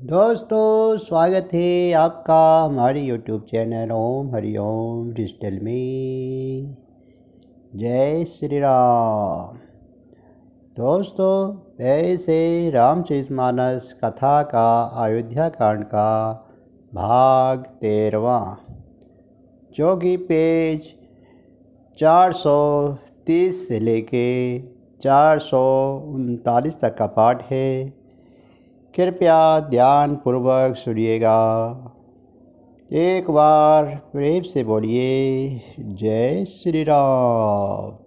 दोस्तों स्वागत है आपका हमारे YouTube चैनल ओम हरिओम डिजिटल में। जय श्री राम। दोस्तों ऐसे रामचरितमानस कथा का अयोध्या कांड का भाग 13वां, जो कि पेज 430 से लेके 439 तक का पाठ है। कृपया ध्यान पूर्वक सुनिएगा। एक बार प्रेम से बोलिए जय श्री राम।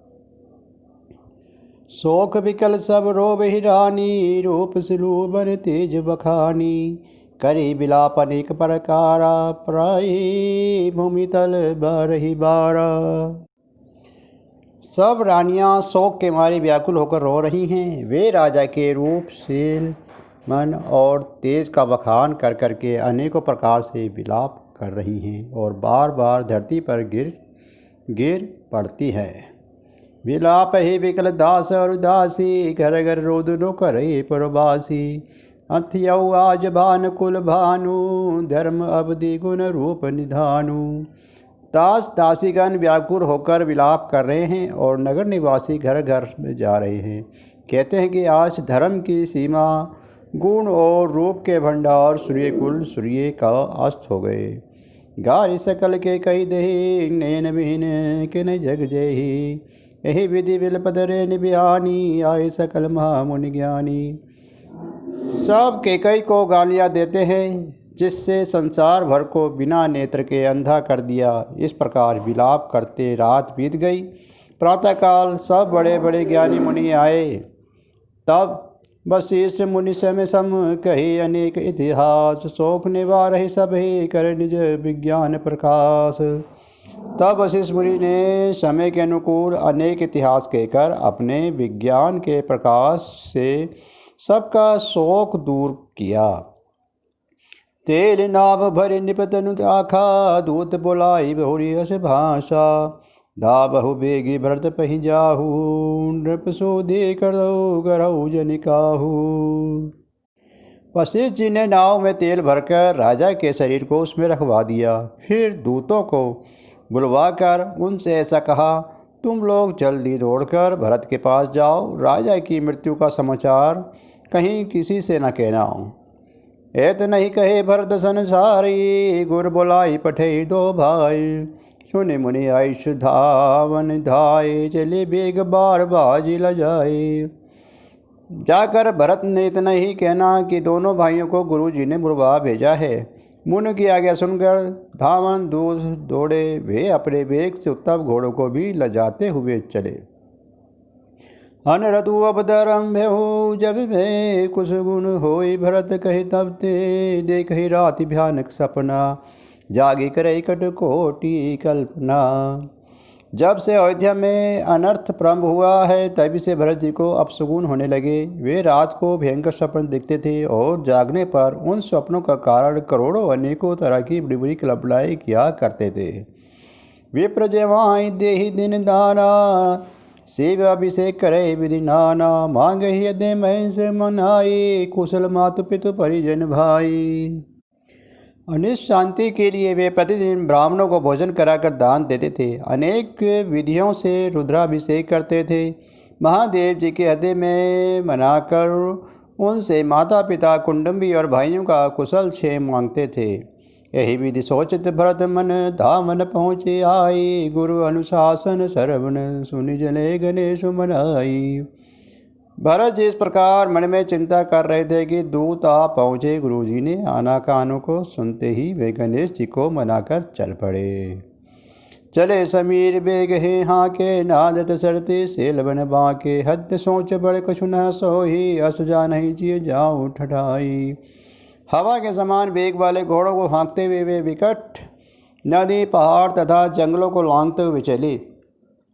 शोक विकल सब रोब हिरानी, रूप सिलूबन तेज बखानी। करी विलाप अनेक प्रकारा, प्राय भूमि तल बारही बारा। सब रानियां शोक के मारे व्याकुल होकर रो रही हैं। वे राजा के रूप शील मन और तेज का बखान कर करके अनेकों प्रकार से विलाप कर रही हैं और बार बार धरती पर गिर पड़ती है। विलाप ही विकल दास और उदासी, घर घर रोद नो करे प्रवासी। अथयौ आज भान कुल भानु, धर्म अवधि गुण रूप निधानु। दास दासीगण व्याकुल होकर विलाप कर रहे हैं और नगर निवासी घर घर में जा रहे हैं। कहते हैं कि आज धर्म की सीमा, गुण और रूप के भंडार सूर्य का अस्त हो गए। गारि सकल के कई दही, नैन बिन के न जग जही। यही विधि बिल पदरे निबियानी, आए सकल महामुनि ज्ञानी। सब के कई को गालियाँ देते हैं, जिससे संसार भर को बिना नेत्र के अंधा कर दिया। इस प्रकार विलाप करते रात बीत गई। प्रातःकाल सब बड़े बड़े ज्ञानी मुनि आए। तब वशिष्ठ मुनि समय सम कही अनेक इतिहास, शोक निवारहि सभी कर निज विज्ञान प्रकाश। तब वशिष्ठ मुनि ने समय के अनुकूल अनेक इतिहास कहकर अपने विज्ञान के प्रकाश से सबका शोक दूर किया। तेल नाभ भरि निपतनु आखा, दूत बोलाई बहुरी हस भाषा। दाबहु बेगी भरत पहि जाहू, नृप सोधे करऊ करऊ जनिकाहू। वशिष्ठ जी ने नाव में तेल भरकर राजा के शरीर को उसमें रखवा दिया। फिर दूतों को बुलवाकर उनसे ऐसा कहा, तुम लोग जल्दी दौड़कर भरत के पास जाओ। राजा की मृत्यु का समाचार कहीं किसी से न कहना। ऐत नहीं कहे भरत संसारी, गुर बोलाई पठे दो भाई। सुने मुनि आयुष धावन धाये, चले बेग बार बाजी ल जाए। जाकर भरत ने इतना ही कहना कि दोनों भाइयों को गुरु जी ने बुलवा भेजा है। मुनि की आज्ञा सुनकर धावन दूर दौड़े। वे अपने वेग से उत्तम घोड़ों को भी लजाते हुए चले। अनरतु अवधरम भेहु जब में कुछ गुण होई, भरत कही तब ते देख ही राति भयानक सपना। जागी करे कट कोटि कल्पना। जब से अयोध्या में अनर्थ प्रारंभ हुआ है, तभी से भरत जी को अपशगुन होने लगे। वे रात को भयंकर स्वप्न दिखते थे और जागने पर उन स्वप्नों का कारण करोड़ों अनेकों तरह की बड़ी बड़ी कल्पनाएं किया करते थे। विप्र जेवाई देहि दिन दाना, शिव अभिषेक करे विधि नाना। मांग ही दे महेश मनाई, कुशल मातु पितु परिजन भाई। अनिष्ट शांति के लिए वे प्रतिदिन ब्राह्मणों को भोजन कराकर दान देते थे। अनेक विधियों से रुद्राभिषेक करते थे। महादेव जी के हृदय में मनाकर उनसे माता पिता, कुंडुम्बी और भाइयों का कुशल क्षेम मांगते थे। यही विधि सोचित भरत मन धामन पहुँचे आई। गुरु अनुशासन सरवण सुनि जले गणेश मनाई। भरत जी इस प्रकार मन में चिंता कर रहे थे कि दूत आ पहुँचे। गुरुजी ने आनाकानों को सुनते ही वे गणेश जी को मनाकर चल पड़े। चले समीर बेग हे हाँ के, नादत सरते सेल बन बाँके। हद सोच बड़ कछु न सोही, अस जा नहीं जिए जाऊँ ठठाई। हवा के समान वेग वाले घोड़ों को हाँकते हुए वे विकट नदी, पहाड़ तथा जंगलों को लांघते हुए चले।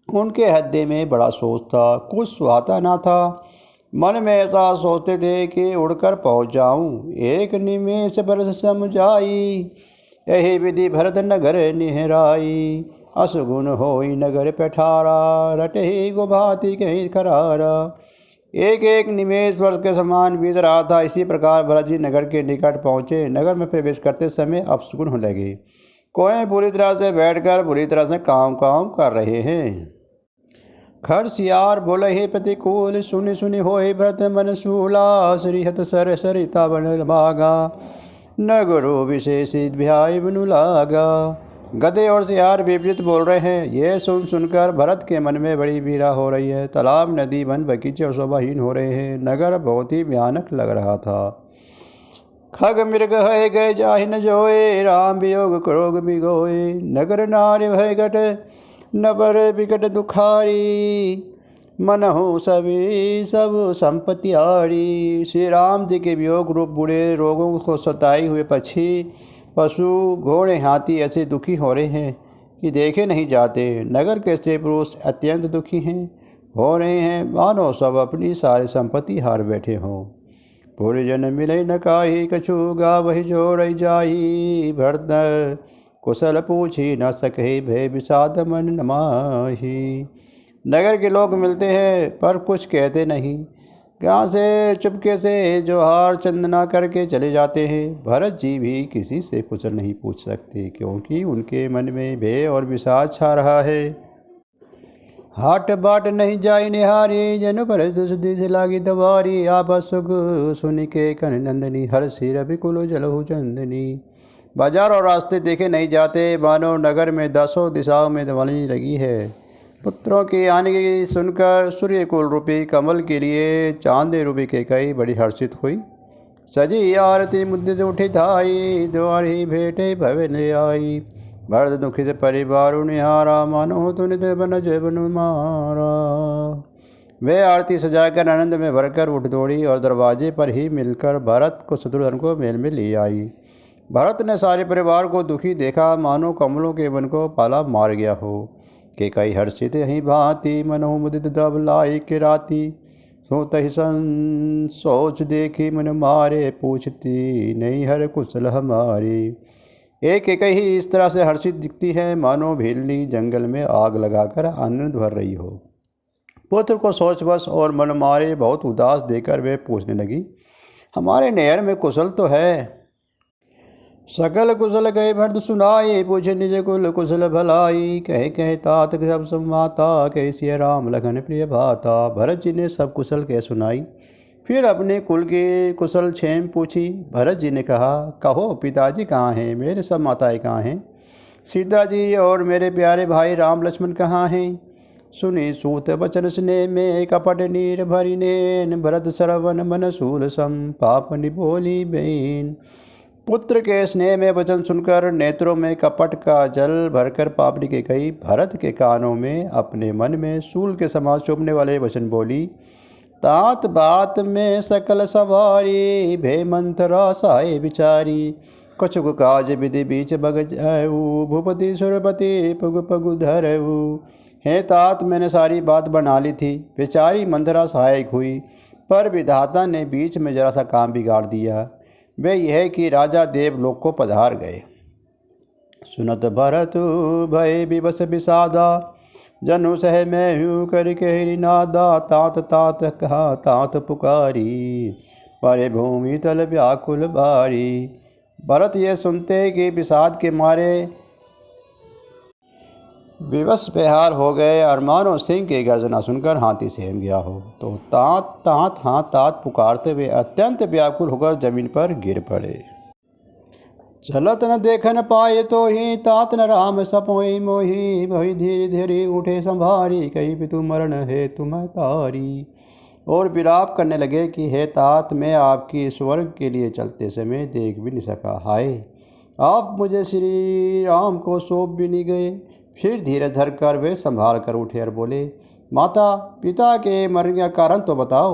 उनके हृदय में बड़ा सोच था, कुछ सुहाता ना था। मन में ऐसा सोचते थे कि उड़कर पहुँच जाऊँ, एक निमेष बरस समझाई। यही विधि भरत नगर निहराई। असगुन होई नगर पैठारा, रटही गो भांति कहीं करारा। एक एक निमेष वर्ष के समान बीत रहा था। इसी प्रकार भरत जी नगर के निकट पहुँचे। नगर में प्रवेश करते समय अपशकुन होने लगे। कोई बुरी तरह से बैठकर बुरी तरह से काम कर रहे हैं। खर सियार बोले हे प्रतिकूल, सुनि सुनि होए भरत मन सूला। श्रीहत सर सरिता बन भागा, नगरो विशेषित भ्याय बनु लागा। गधे और सियार विपरीत बोल रहे हैं। यह सुनकर भरत के मन में बड़ी पीड़ा हो रही है। तालाब, नदी, वन, बगीचे और शोभाहीन हो रहे हैं। नगर बहुत ही भयानक लग रहा था। खग मृग है गए जाहि न जोए, राम वियोग क्रोग बिगोए। नगर नारी भय घट नबर विकट दुखारी, मनहु सभी सब संपत्ति आरी। श्री राम जी के वियोग रूप बूढ़े रोगों को सताए हुए पशु, घोड़े, हाथी ऐसे दुखी हो रहे हैं कि देखे नहीं जाते। नगर के स्त्री पुरुष अत्यंत दुखी हो रहे हैं, मानो सब अपनी सारी संपत्ति हार बैठे हों। पूरे जन मिले न काही, कछु गावहि जोर जाई। भरत कुशल पूछी न सके, भय विषाद मन न माही। नगर के लोग मिलते हैं पर कुछ कहते नहीं। गाँव से चुपके से जोहार चंदना करके चले जाते हैं। भरत जी भी किसी से कुशल नहीं पूछ सकते, क्योंकि उनके मन में भय और विषाद छा रहा है। हाट बाट नहीं जाई निहारी, जन पर दुष्टि लागी दवारी। आप सुख सुनि के कन नंदनी, हर सिर विकुल जलहु चंदनी। बाजार और रास्ते देखे नहीं जाते, मानो नगर में 10 दिशाओं में दिवाली लगी है। पुत्रों के आने की सुनकर सूर्यकुल रूपी कमल के लिए चांद रूपी कैकेयी बड़ी हर्षित हुई। सजी आरती मुद्दित उठी धाई, द्वारी भेटे भवे ले आई। भरत दुखित परिवार निहारा, मानो तो नित बन जबनु मारा। वे आरती सजाकर आनंद में भरकर उठ दौड़ी और दरवाजे पर ही मिलकर भरत को शत्रुघ्न को मेल में ले आई। भरत ने सारे परिवार को दुखी देखा, मानो कमलों के वन को पाला मार गया हो। कैकेयी हर्षित यही भांति, मनोह मुदित दब लाई के राती। सोत ही सन सोच देखी, मन मारे पूछती, नहीं हर कुशल हमारी। एक कैकेयी इस तरह से हर्षित दिखती है, मानो भेलनी जंगल में आग लगाकर आनंद भर रही हो। पुत्र को सोचवश और मन मारे बहुत उदास देकर वे पूछने लगी, हमारे नैहर में कुशल तो है? सकल कुशल कहे भरत सुनाई, पूछे निज कुल कुशल भलाई। कहे कहे तात सब संवाता, कैसिय राम लखन प्रिय भाता। भरत जी ने सब कुशल कह सुनाई। फिर अपने कुल के कुशल क्षेम पूछी। भरत जी ने कहा, कहो पिताजी कहाँ हैं, मेरे सब माताएं कहाँ हैं? सीता जी और मेरे प्यारे भाई राम लक्ष्मण कहाँ हैं? सुनी सूत वचन स्नेह में, कपट नीर भरी नैन। भरत श्रवण मन शूल सम, पाप निबोली बेन। पुत्र के स्नेह में वचन सुनकर नेत्रों में कपट का जल भरकर पापड़ी कैकेयी भरत के कानों में अपने मन में शूल के समान चुभने वाले वचन बोली। तात बात में सकल सवारी, भय मंथरा साए विचारी। कछुक काज विधि बीच बग जाऊ, भूपति सुरपति पगु पगु धरऊ। हे तात, मैंने सारी बात बना ली थी, बेचारी मंथरा सहायक हुई, पर विधाता ने बीच में जरा सा काम बिगाड़ दिया। वे यह कि राजा देवलोक को पधार गए। सुनत भरत भय विवश विषादा, जनु सह मैं हूँ कर कहरी नादा। तात तात कहा तात पुकारी, परे भूमि तल व्याकुल बारी। भरत ये सुनते कि विषाद के मारे विवश बेहार हो गए, और मानो सिंह की गर्जना सुनकर हाथी सहम गया हो। तो तात तात हाँ तात पुकारते हुए अत्यंत व्याकुल होकर जमीन पर गिर पड़े। चलत न देख न पाए तो ही, तात न राम सपोई मोही। भई धीरे धीरे उठे संभारी, कही पितु मरण है तुम्हें तारी। और विलाप करने लगे कि हे तात, मैं आपकी स्वर्ग के लिए चलते समय देख भी नहीं सका। हाय, आप मुझे श्री राम को सौंप भी नहीं गए। फिर धीरे धर कर वे संभाल कर उठे और बोले, माता पिता के मरने का कारण तो बताओ।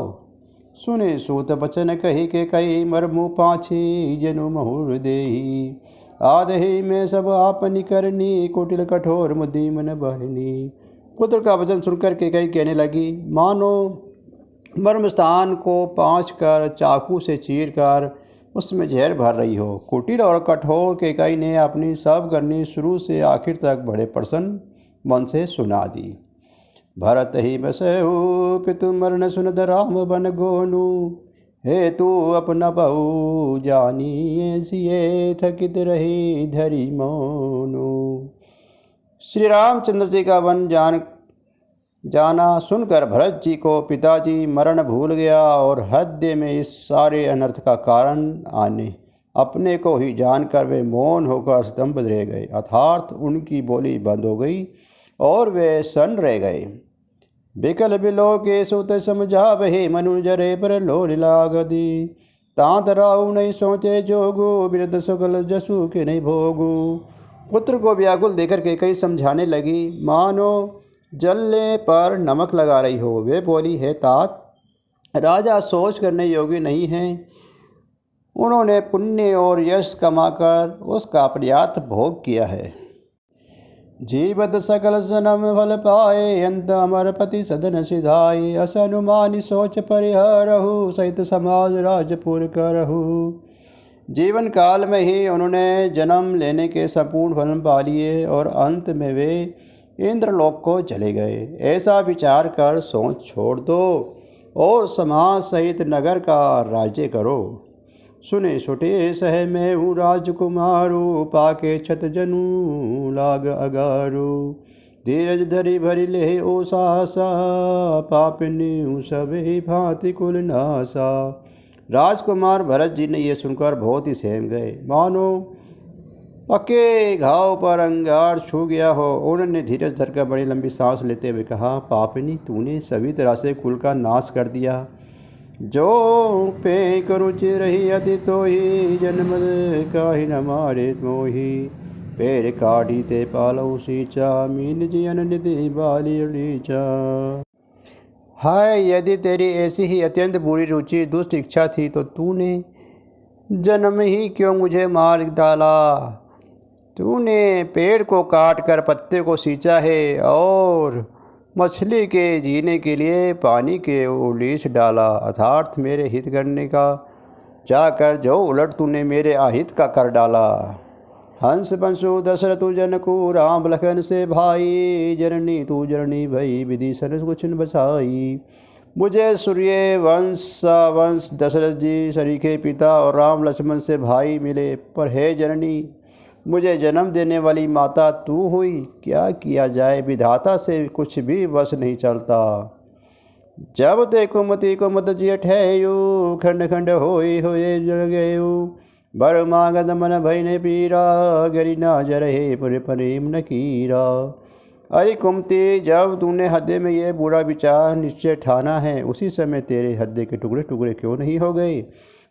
सुने सूत बचन कही के कई, मर मुँह पाछी जनु महुर देही। आदहि में सब आपनी करनी, कुटिल कठोर मुदी मन बहनी। पुत्र का वचन सुनकर के कई कहने लगी, मानो मर्म स्थान को पाँच कर चाकू से चीर कर उसमें जहर भर रही हो। कुटिल और कठोर कैकेयी ने अपनी सब करनी शुरू से आखिर तक बड़े प्रसन्न मन से सुना दी। भरत ही बसहु पितु मरण सुनत राम बन गोनु। हे तू अपना बहु जानी सिए थकित रही धरी मोनु। श्री रामचंद्र जी का वन जाना सुनकर भरत जी को पिताजी मरण भूल गया और हृदय में इस सारे अनर्थ का कारण आने अपने को ही जानकर वे मौन होकर स्तंभ रह गए, अर्थात उनकी बोली बंद हो गई और वे सन रह गए। बिकल बिलो के सुत समझा वही मनु जरे पर लोन लाग दी। तांत राहु नहीं सोचे जोगु, बिरद सुगल जसु के नहीं भोगु। पुत्र को व्याकुल देकर के कई समझाने लगी, मानो जलने पर नमक लगा रही हो। वे बोली, है तात, राजा सोच करने योग्य नहीं हैं। उन्होंने पुण्य और यश कमाकर उसका पर्याप्त भोग किया है। जीवत सकल जन्म फल पाए, अंत अमर पति सदन सिधाए। अस अनुमानी सोच परिहरहु, सहित समाज राजपुर करहु। जीवन काल में ही उन्होंने जन्म लेने के संपूर्ण फल पा लिए और अंत में वे इंद्रलोक को चले गए। ऐसा विचार कर सोच छोड़ दो और समाज सहित नगर का राज्य करो। सुने सुटे सह में हूँ राजकुमारू, पाके छत जनु लाग अगारू। धीरज धरी भरी ले ओ सासा, पापनी सभी भांति कुल नासा। राजकुमार भरत जी ने यह सुनकर बहुत ही सहम गए, मानो पक्के घाव पर अंगार छू गया हो। उन्होंने धीरज धरकर बड़ी लंबी सांस लेते हुए कहा, पापनी, तूने सभी तरह से कुल का नाश कर दिया। जो पे रुचि रही अति तो ही जन्म का ही न मारे मोही। पैर काटी ते पालो सींचा, मीन जियन निधि बाली लीचा। हाय, यदि तेरी ऐसी ही अत्यंत बुरी रुचि दुष्ट इच्छा थी तो तूने जन्म ही क्यों मुझे मार डाला। तूने पेड़ को काट कर पत्ते को सींचा है और मछली के जीने के लिए पानी के उलीच डाला, अर्थात मेरे हित करने का जाकर जो उलट तूने मेरे अहित का कर डाला। हंस पंसु दशरथु जनकु, राम लखन से भाई। जननी तू जननी भई, विभीषण कुछ न बसाई। मुझे सूर्य वंश दशरथ जी सरीखे पिता और राम लक्ष्मण से भाई मिले, पर हे जननी, मुझे जन्म देने वाली माता तू हुई। क्या किया जाए, विधाता से कुछ भी वश नहीं चलता। जब ते कुमति कुमत जेठ है यू, खंड खंड होए जल गयु। बर मांगद मन भय ने पीरा, गरी ना जरहे पुर प्रेम न कीरा। अरे कुमति, जब तूने हृदय में यह बुरा विचार निश्चय ठाना है, उसी समय तेरे हृदय के टुकड़े टुकड़े क्यों नहीं हो गए।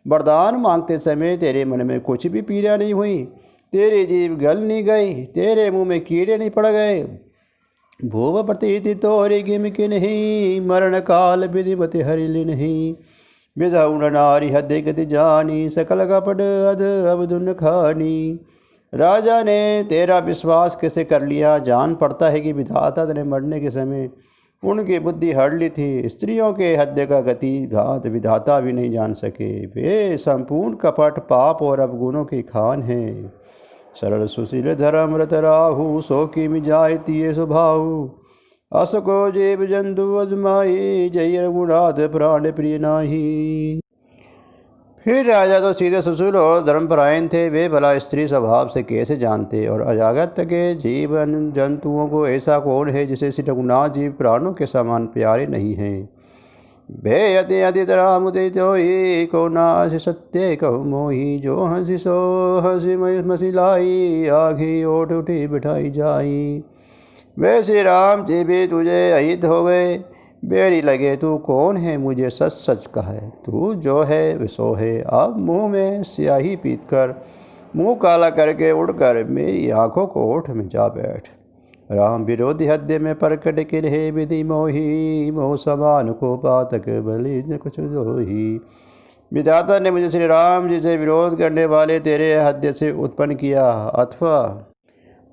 वरदान मांगते समय तेरे मन में कुछ भी पीड़ा नहीं हुई, तेरी जीभ गल नहीं गई, तेरे मुंह में कीड़े नहीं पड़ गए। भूव प्रतीति तोरी गिमकी नहीं, मरण काल विधिमति हरिली नहीं। विधौन नारी हृदय गति जानी, सकल कपट अध अवधुन खानी। राजा ने तेरा विश्वास कैसे कर लिया। जान पड़ता है कि विधाता ने मरने के समय उनकी बुद्धि हर ली थी। स्त्रियों के हृदय का गति घात विधाता भी नहीं जान सके। वे संपूर्ण कपट पाप और अवगुणों की खान हैं। सरल सुशील धर्म रत राहु, सो की मिजायती स्वभाव। अस को जीव जंतु अजमाई, जय रघुनाथ प्राण प्रिय नाही। फिर राजा तो सीधे सुशील और धर्मपरायण थे। वे भला स्त्री स्वभाव से कैसे जानते। और अजागत के जीवन जंतुओं को ऐसा कौन है जिसे श्री रघुनाथ जी प्राणों के समान प्यारे नहीं हैं। भे अति अति राम उदित होई, को नाश सत्य कहु मोही। जो हंसी सो हंसी मसिलाई, आँखी ओट उठी बिठाई जाई। वे श्री राम जी भी तुझे अहित हो गए, बेरी लगे तू कौन है मुझे सच सच कहे। तू जो है सो है। अब मुँह में स्याही पीत कर मुँह काला करके उड़कर मेरी आँखों को ओठ में जा बैठ। राम विरोधी हृदय में परकट किन्हे विधि मोही। मोह समान को पातक बलि न कुछ दोही। विधाता ने मुझे श्री राम जी से विरोध करने वाले तेरे हृदय से उत्पन्न किया, अथवा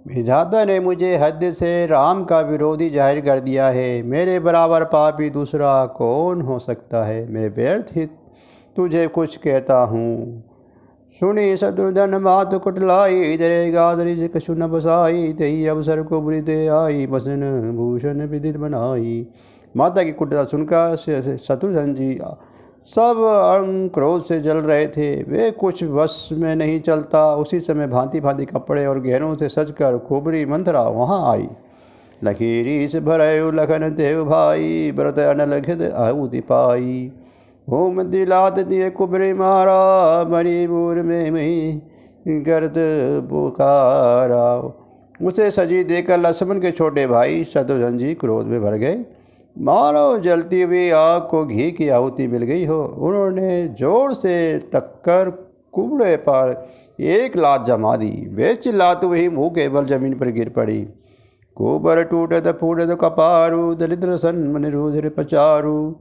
विधाता ने मुझे हृदय से राम का विरोधी जाहिर कर दिया है। मेरे बराबर पापी दूसरा कौन हो सकता है। मैं व्यर्थ ही तुझे कुछ कहता हूँ, सुनी शत्रुधन मात कुटलाई, दरे गादरी से कछु न बसाई, तेई अवसर को बुरी दे आई, बसन भूषण विदित बनाई। माता की कुटिलता सुनकर शत्रुघ्न जी सब अंग क्रोध से जल रहे थे। वे कुछ वश में नहीं चलता। उसी समय भांति भांति कपड़े और गहनों से सजकर कुबरी मंथरा वहाँ आई। लकीरी से भरयु लखन देव भाई, व्रत अनलखित आहुति पाई। होम दिलात दिए कुबरी मारा, बड़ी बूर में मही गर्द पुकारा। उसे सजी देकर लक्ष्मण के छोटे भाई शत्रुघ्न जी क्रोध में भर गए, मानो जलती हुई आग को घी की आहुति मिल गई हो। उन्होंने जोर से टक्कर कुबड़े पर एक लात जमा दी। वे चिल्लाते हुए मुँह के बल जमीन पर गिर पड़ी। कुबर टूटत फूटत कपारू, दरिद्र सन मन रुधिर पचारू।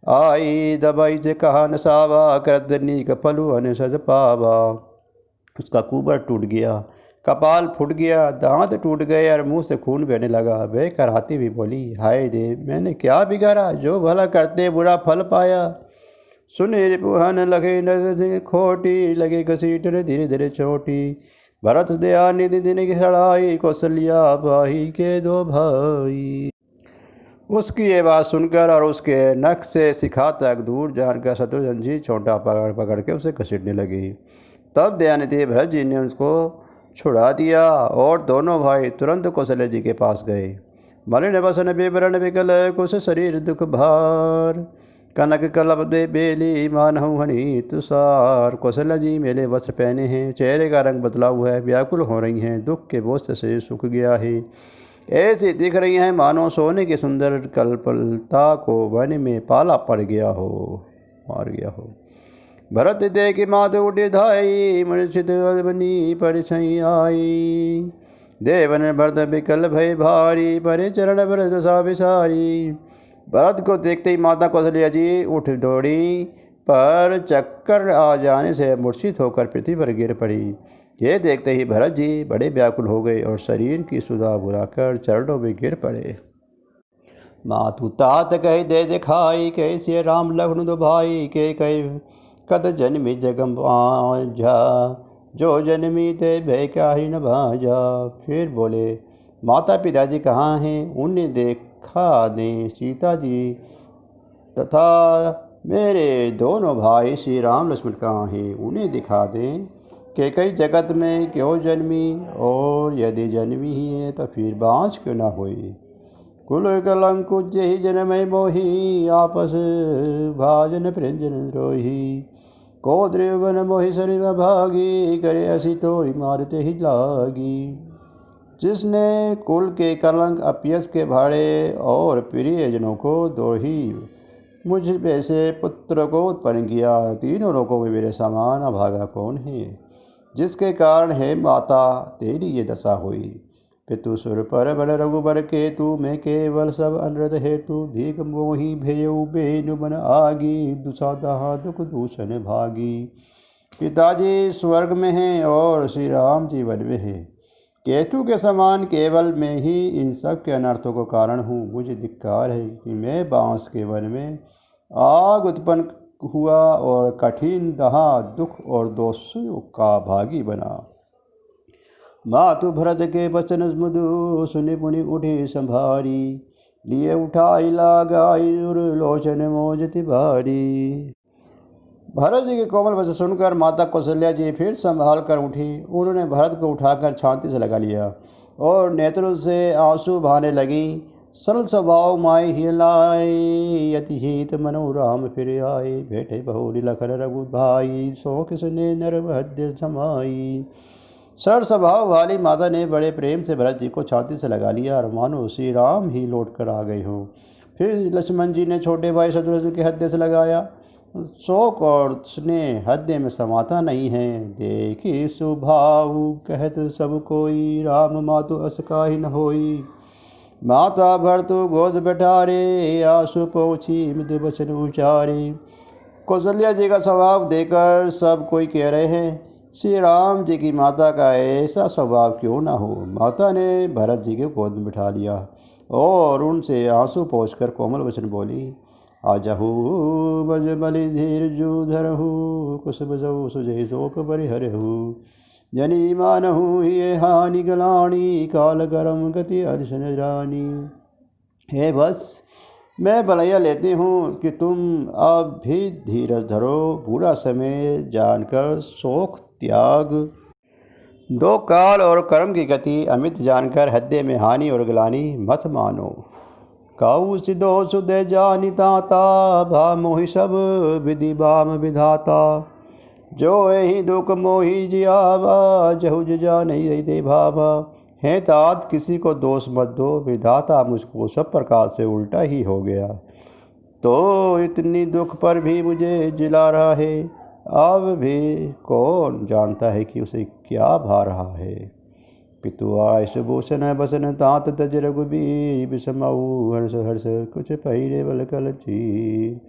आई दबाई से कहा नसावा, करदनी कपलु अन सद पावा। उसका कुबर टूट गया, कपाल फूट गया, दांत टूट गए और मुंह से खून बहने लगा। वह कराहती भी बोली, हाय देव, मैंने क्या बिगाड़ा, जो भला करते बुरा फल पाया। सुने रिपुहन लगे न खोटी, लगे घसीटन धीरे धीरे छोटी। भरत दया निधि दिन की सड़ाई, कौशल्या भाई के दो भाई। उसकी ये बात सुनकर और उसके नख से शिखा तक दूर जानकर शत्रुघ्न जी छोटा पकड़ पकड़ के उसे घसीटने लगी। तब दयानिधि भरत जी ने उसको छुड़ा दिया और दोनों भाई तुरंत कौशल्या जी के पास गए। मलिन वसन विवरण विकल कुश शरीर दुख भार, कनक कलब दे बेली मानहु हनी तुषार। कौशल्या जी मेले वस्त्र पहने हैं, चेहरे का रंग बदला हुआ है, व्याकुल हो रही हैं, दुख के बोझ से शरीर सूख गया है। ऐसी दिख रही हैं मानो सोने की सुंदर कल्पलता को वन में पाला पड़ गया हो, मार गया हो। भरत दे की मात उठी धाई, मूर्छित बनी परिछई आई। देवन भरत विकल भय भारी, परे चरण भरत दशा विसारी। भरत को देखते ही माता कौशल्या जी उठ दौड़ी, पर चक्कर आ जाने से मूर्छित होकर पृथ्वी पर गिर पड़ी। ये देखते ही भरत जी बड़े व्याकुल हो गए और शरीर की सुधा बुलाकर चरणों में गिर पड़े। मातु तात कह दे दिखाई, कैसे राम लखन दो भाई, के कह कद जन्मी जगम बाजा, जो जन्मी ते भय क्या ही न भाजा। फिर बोले, माता पिताजी कहाँ हैं, उन्हें देखा दें। सीता जी तथा मेरे दोनों भाई श्री राम लक्ष्मण कहाँ हैं, उन्हें दिखा दें। कि कई जगत में क्यों जन्मी, और यदि जन्मी ही है तो फिर बाँझ क्यों ना होई। कुल कलंक ही जन्मय मोही, आपस भाजन प्रिंजन द्रोही। को द्रिवन मोहि शरीर भागी, करे असी तो मारते ही लागी। जिसने कुल के कलंक अपयस के भाड़े और प्रियजनों को द्रोही मुझ वैसे पुत्र को उत्पन्न किया, तीनों लोगों में मेरे समान अभागा कौन है। जिसके कारण है माता तेरी ये दशा हुई। पितु सुर पर बल रघुबर के तू, मैं केवल सब अनृत हेतु। धीक मोही भेयु बेनु बन आगी, दुसादहा दुख दूषण भागी। पिताजी स्वर्ग में हैं और श्री राम जी वन में हैं। केतु के समान केवल मैं ही इन सब के अनर्थों को कारण हूँ। मुझे धिक्कार है कि मैं बांस के वन में आग उत्पन्न हुआ और कठिन दहा दुख और दोषों का भागी बना। मातु भरत के वचन मधु, सुनि पुनि उठी संभारी। लिए उठाई लगाई लोचन मोजति भारी। भरत जी के कोमल वचन सुनकर माता कौशल्या जी फिर संभाल कर उठी। उन्होंने भरत को उठाकर छाती से लगा लिया और नेत्रों से आंसू बहाने लगी। सरल स्वभाव माई हिलाई, यति हित मनोराम फिर आए। बैठे बहुरी लखन रघु भाई, सो किसने नरम हृदय समाई। सरल स्वभाव वाली माता ने बड़े प्रेम से भरत जी को छाती से लगा लिया और मानो श्री राम ही लौट कर आ गए हों। फिर लक्ष्मण जी ने छोटे भाई शत्रुघ्न के हृदय से लगाया। शोक और स्नेह हृदय में समाता नहीं है। देखी सुभाव कहत सब कोई, राम मातु अस काहि न होई। माता भरतु गोद बैठारे, आंसू पहुँची मृदु वचन उचारे। कौशल्या जी का स्वभाव देखकर सब कोई कह रहे हैं, श्री राम जी की माता का ऐसा स्वभाव क्यों ना हो। माता ने भरत जी के गोद में बिठा लिया और उनसे आंसू पोंछकर कोमल वचन बोली, आजहू बज बलि धीर जू धरहू कुश बजऊ सुजय शोक परिहरहू जनी मानहू ये हानि गलाणी काल करम गति अर्शन रानी। हे बस मैं भलैया लेती हूँ कि तुम अब भी धीरज धरो, बुरा समय जानकर शोक त्याग दो, काल और कर्म की गति अमित जानकर हृदय में हानि और ग्लानि मत मानो। काऊ सिदो सुदे जानि ताता भा मोहि सब विधि बाम विधाता जो यही दुख मोहि जियावा जहु जा नहीं दे भावा। हे तात किसी को दोष मत दो, विधाता मुझको सब प्रकार से उल्टा ही हो गया, तो इतनी दुख पर भी मुझे जिला रहा है। अब भी कौन जानता है कि उसे क्या भा रहा है। पितु आयुष भूषण बसन तात तज रघुबीर विषमऊ हर्ष हर्ष कुछ पहिरे बल कल चीर।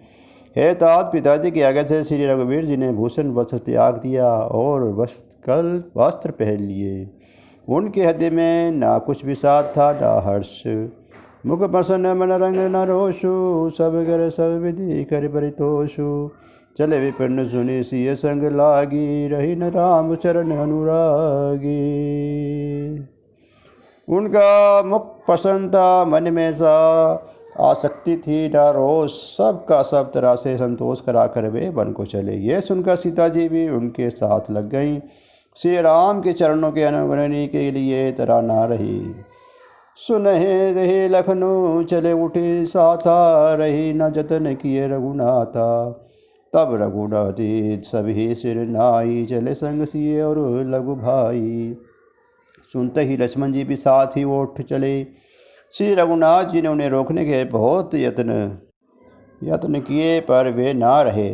हे तात पिताजी की आज्ञा से श्री रघुवीर जी ने भूषण वस्त्र त्याग दिया और वस्त्र पहन लिए। उनके हृदय में ना कुछ विषाद था ना हर्ष, मुख प्रसन्न मन रंग न रोषु सब कर सब विधि कर परितोषु। चले विपन्न सुनि सिय संग लागी रही न राम चरण अनुरागी। उनका मुख प्रसन्न था, मन में सा आसक्ति थी न रोष, सब का सब तरह से संतोष करा कर वे वन को चले। ये सुनकर सीता जी भी उनके साथ लग गईं। श्री राम के चरणों के अनुगमन के लिए तरा ना रही। सुनहे रहे लखनऊ चले उठे साथा रही न जतन किए रघुनाथा। तब रघुनाथी सभी सिर नाई चले संग सिए और लघु भाई। सुनते ही लक्ष्मण जी भी साथ ही उठ चले। श्री रघुनाथ जी ने उन्हें रोकने के बहुत यत्न किए पर वे ना रहे।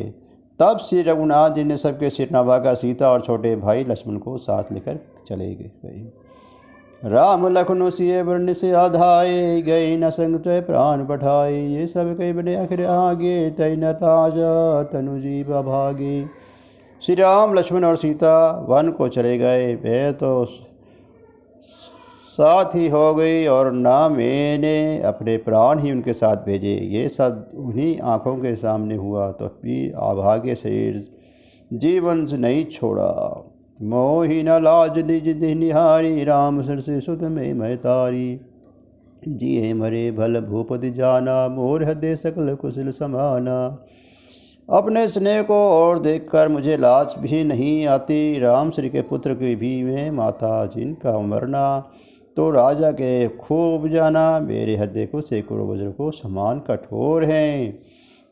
तब श्री रघुनाथ जी ने सबके सिर नवाकर सीता और छोटे भाई लक्ष्मण को साथ लेकर चले गए। राम लखनऊ सिए वर्ण से आधाए गए न संग तय प्राण पठाए। ये सब कई बने आखिर आगे तय न ताजा तनु जीव भागे। श्री राम लक्ष्मण और सीता वन को चले गए। वे तो साथ ही हो गई और ना मैंने अपने प्राण ही उनके साथ भेजे। ये सब उन्हीं आँखों के सामने हुआ तो भी अभागे शरीर जीवन से नहीं छोड़ा। मोहि न लाज निज निहारी राम सर से सुत में महतारी। जिए मरे भल भूपति जाना मोर हृदय सकल कुशल समाना। अपने स्नेह को और देखकर मुझे लाज भी नहीं आती। राम श्री के पुत्र की भी मैं माता जिनका मरना तो राजा के खूब जाना। मेरे हृदय को सैकड़ों वज्र को समान कठोर हैं।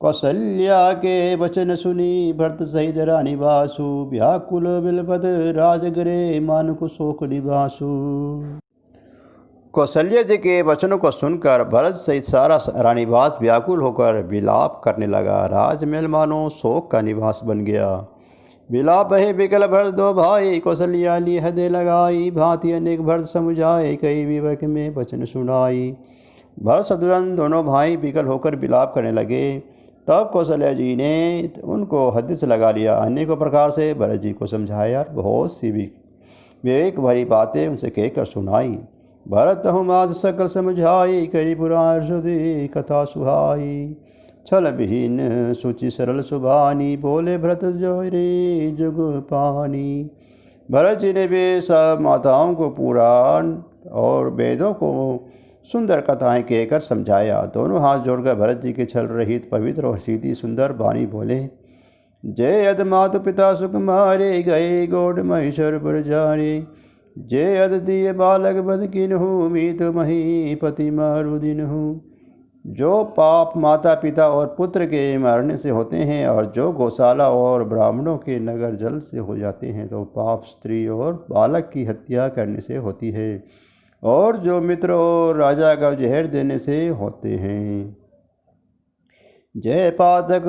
कौशल्या के वचन सुनी भरत सहित रानी बासु। व्याकुल बिलपत राजगरे मानुक शोक निवासु। कौशल्या जी के वचनों को सुनकर भरत सहित सारा रानीवास व्याकुल होकर विलाप करने लगा। राजमहल मानो शोक का निवास बन गया। विलाप है बिकल भरत दो भाई कौशल्या ली हृदय लगाई। भांति अनेक भरत समुझाए कई विवेक में वचन सुनाई। भरत शत्रुघ्न दोनों भाई बिकल होकर विलाप करने लगे। तब कौशल्या जी ने उनको हृदय से लगा लिया। अनेकों प्रकार से भरत जी को समझाया, बहुत सी विवेक भरी बातें उनसे कहकर सुनाई। भरत हुमाद सकल समझाई करी पुराण सुधी कथा सुहाई। छल विहीन सुचि सरल सुभानी बोले भरत जो रे जुग पानी। भरत जी ने भी सब माताओं को पुराण और वेदों को सुंदर कथाएं कहकर समझाया। दोनों हाथ जोड़कर भरत जी के छल रहित पवित्र और सीधी सुंदर वाणी बोले। जय अद मातु पिता सुख मारे गए गौड़ महेश्वर पर जारे। जय अद दिए बालक बद किन्हु मीत मही पति मारु दिनहु। जो पाप माता पिता और पुत्र के मरने से होते हैं और जो गौशाला और ब्राह्मणों के नगर जल से हो जाते हैं तो पाप स्त्री और बालक की हत्या करने से होती है और जो मित्र और राजा का जहर देने से होते हैं। जय पातक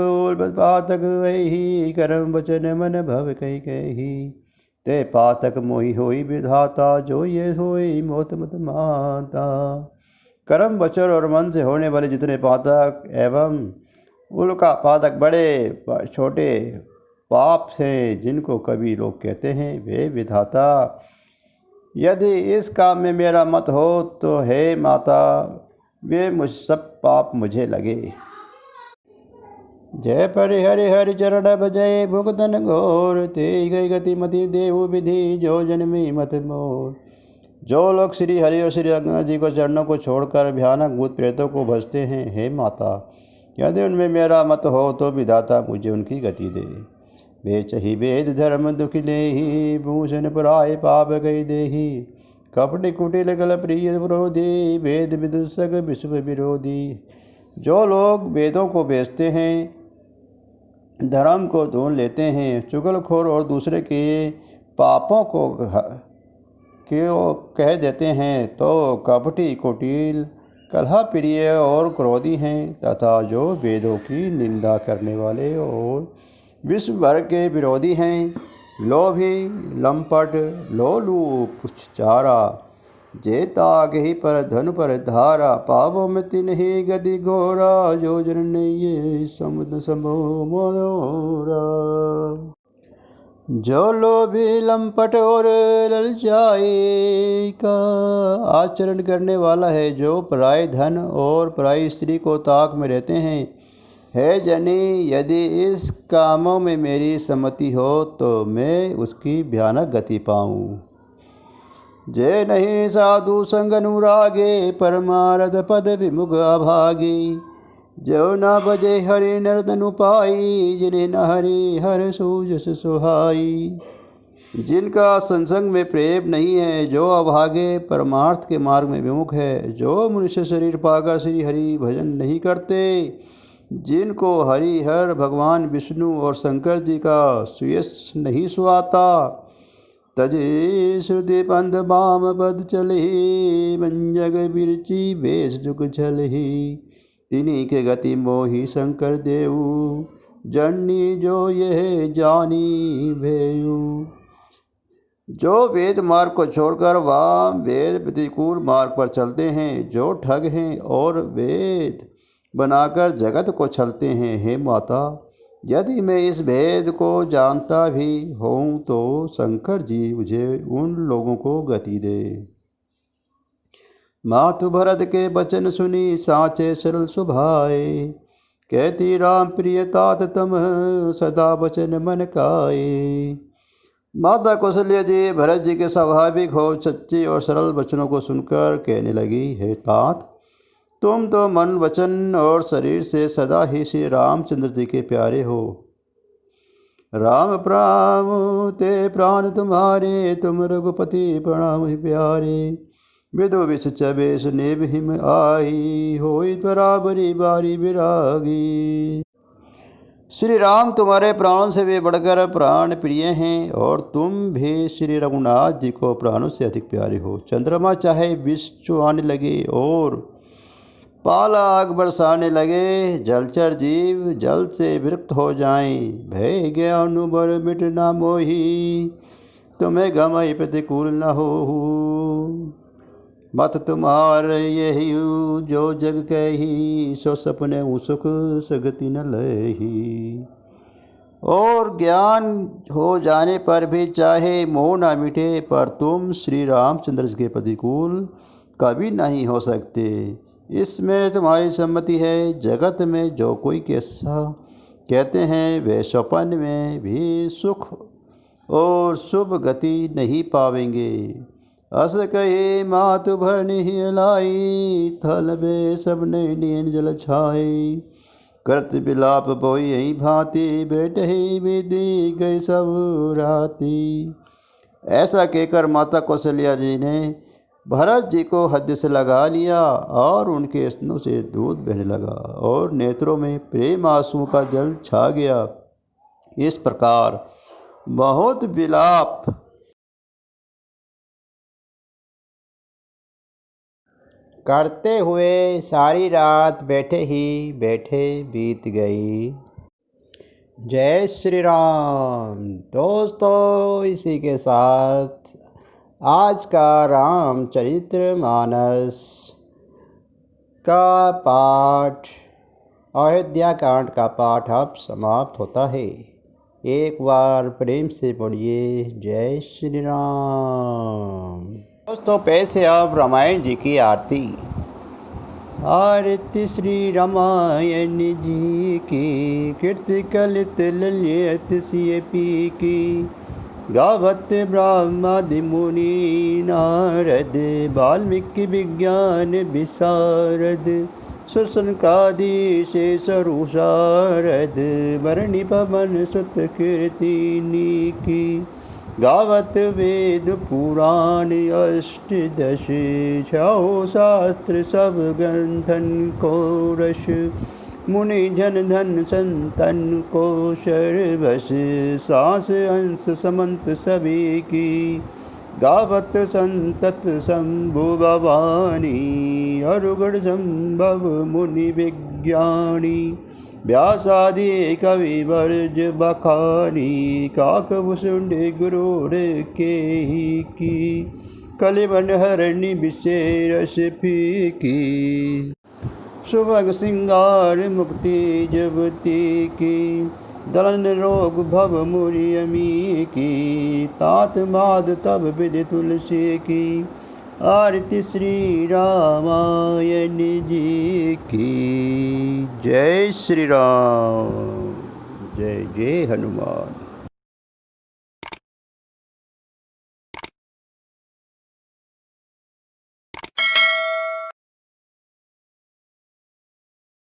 पातक ऐहि कर्म वचन मन भव कही कही। ते पातक मोहि होई विधाता जो ये होई मौत मत माता। कर्म वचन और मन से होने वाले जितने पातक एवं उनका पातक बड़े छोटे पाप से जिनको कभी लोग कहते हैं वे विधाता यदि इस काम में मेरा मत हो तो हे माता वे मुझ सब पाप मुझे लगे। जय परि हरि हरि चरण भजय भुगतन घोर, ते गई गति मति देव विधि जो जन्मी मत मोर। जो लोग श्री हरि और श्री रंगनाथ जी को चरणों को छोड़कर भयानक भूत प्रेतों को भजते हैं, हे माता, यदि उनमें मेरा मत हो तो विधाता मुझे उनकी गति दे। बेच ही वेद धर्म दुख लेही, भूषण पुराय पाप गई देही। कपट कुटिल कल प्रिय विरोधी, वेद विदुषक विश्व विरोधी। जो लोग वेदों को बेचते हैं, धर्म को ढूंढ लेते हैं, चुगलखोर और दूसरे के पापों को कह देते हैं, तो कपटी कुटिल कलह प्रिय और क्रोधी हैं, तथा जो वेदों की निंदा करने वाले और विश्व भर के विरोधी हैं, लोभी लंपट लोलूप चारा। जेताग ही पर धनु पर धारा, पावों में तिन ही गति घोरा। जो जन ये समुद्र समो मनोरा। जो लोभी लंपट और ललचाई का आचरण करने वाला है, जो पराय धन और पराई स्त्री को ताक में रहते हैं, हे जनी, यदि इस कामों में मेरी सम्मति हो तो मैं उसकी भयानक गति पाऊँ। जय नहीं साधु संग अनुरागे, परमारथ पद विमुख अभागी। जो न बजे हरि नर्दन उपाई, जिन्हें न हरि हर सूजस सुहाई। जिनका संसंग में प्रेम नहीं है, जो अभागे परमार्थ के मार्ग में विमुख है, जो मनुष्य शरीर पाकर श्री हरि भजन नहीं करते, जिनको हरिहर भगवान विष्णु और शंकर जी का सुयश नहीं सुहाता। तजे श्रुति पंथ बाम पद चलहि, मंजग बिरची बेस जुग छलहि। तिन्हीं के गति मोहि शंकर देव, जननी जो यह जानी भेयु। जो वेद मार्ग को छोड़कर वाम वेद प्रतिकूल मार्ग पर चलते हैं, जो ठग हैं और वेद बनाकर जगत को छलते हैं, हे माता, यदि मैं इस भेद को जानता भी हूँ तो शंकर जी मुझे उन लोगों को गति दे। मातु भरत के वचन सुनी, साचे सरल सुभाए। कहती राम प्रिय तात तम, सदा वचन मन काए। माता कौशल्या जी भरत जी के स्वाभाविक हो सच्चे और सरल वचनों को सुनकर कहने लगी, हे तात, तुम तो मन वचन और शरीर से सदा ही श्री रामचंद्र जी के प्यारे हो। राम प्राण ते प्राण तुम्हारे, तुम रघुपति प्रणाम ही प्यारे। विदो विष चबेश नेब हिम आई, होई बराबरी बारी विरागी। श्री राम तुम्हारे प्राणों से भी बढ़कर प्राण प्रिय हैं, और तुम भी श्री रघुनाथ जी को प्राणों से अधिक प्यारे हो। चंद्रमा चाहे विष चुहाने लगे और पाला आग बरसाने लगे, जलचर जीव जल से विरक्त हो जाएं। भय गया अनुभर मिट ना मोही, तुम्हें गमई प्रतिकूल न हो। मत तुम्हार यही जो जग कही, सो सपने सुख सगति न लही। और ज्ञान हो जाने पर भी चाहे मोह ना मिटे, पर तुम श्री रामचंद्र के प्रतिकूल कभी नहीं हो सकते। इसमें तुम्हारी सम्मति है। जगत में जो कोई कैसा कहते हैं, वे स्वप्न में भी सुख और शुभ गति नहीं पावेंगे। अस कहे मातु भरनी ही लाई, थल बे सब नैन जल छाए। करत बिलाप बोई यही भांति, बेटे ही विधि गई सब राती। ऐसा कहकर माता कौशल्या जी ने भरत जी को हद से लगा लिया, और उनके स्तनों से दूध बहने लगा और नेत्रों में प्रेम आंसुओं का जल छा गया। इस प्रकार बहुत विलाप करते हुए सारी रात बैठे ही बैठे बीत गई। जय श्री राम। दोस्तों, इसी के साथ आज का रामचरितमानस का पाठ, अयोध्या कांड का पाठ अब समाप्त होता है। एक बार प्रेम से पढ़िए जय श्री राम। दोस्तों, पैसे अब रामायण जी की आरती। आरती श्री रामायण जी की, कीर्ति कलित ललित सिय पी की। गावत ब्रह्मादि मुनि नारद, वाल्मीकि विज्ञान विशारद। सुसनकादि शेषरु शारद, बरणी पवन सुत कीर्तिनी की। गावत वेद पुराण अष्टदश, छौ शास्त्र सब ग्रंथन को रस। मुनि जन धन संतन को शर्वश, सांस अंश समंत सभी की। गावत संतत शंभु भवानी, अरुगण संभव मुनि विज्ञानी। व्यासादि कवि वर्ज बखानी, काकभूषुंड गुरुर के ही की। कलिबन हरणी विशेष फीकी, सुभग सिंगार मुक्ति जबती की। दलन रोग भव मुरि अमी की, तात माद तब विधि तुलसी की। आरती श्री रामायण जी की। जय श्री राम। जय जय हनुमान।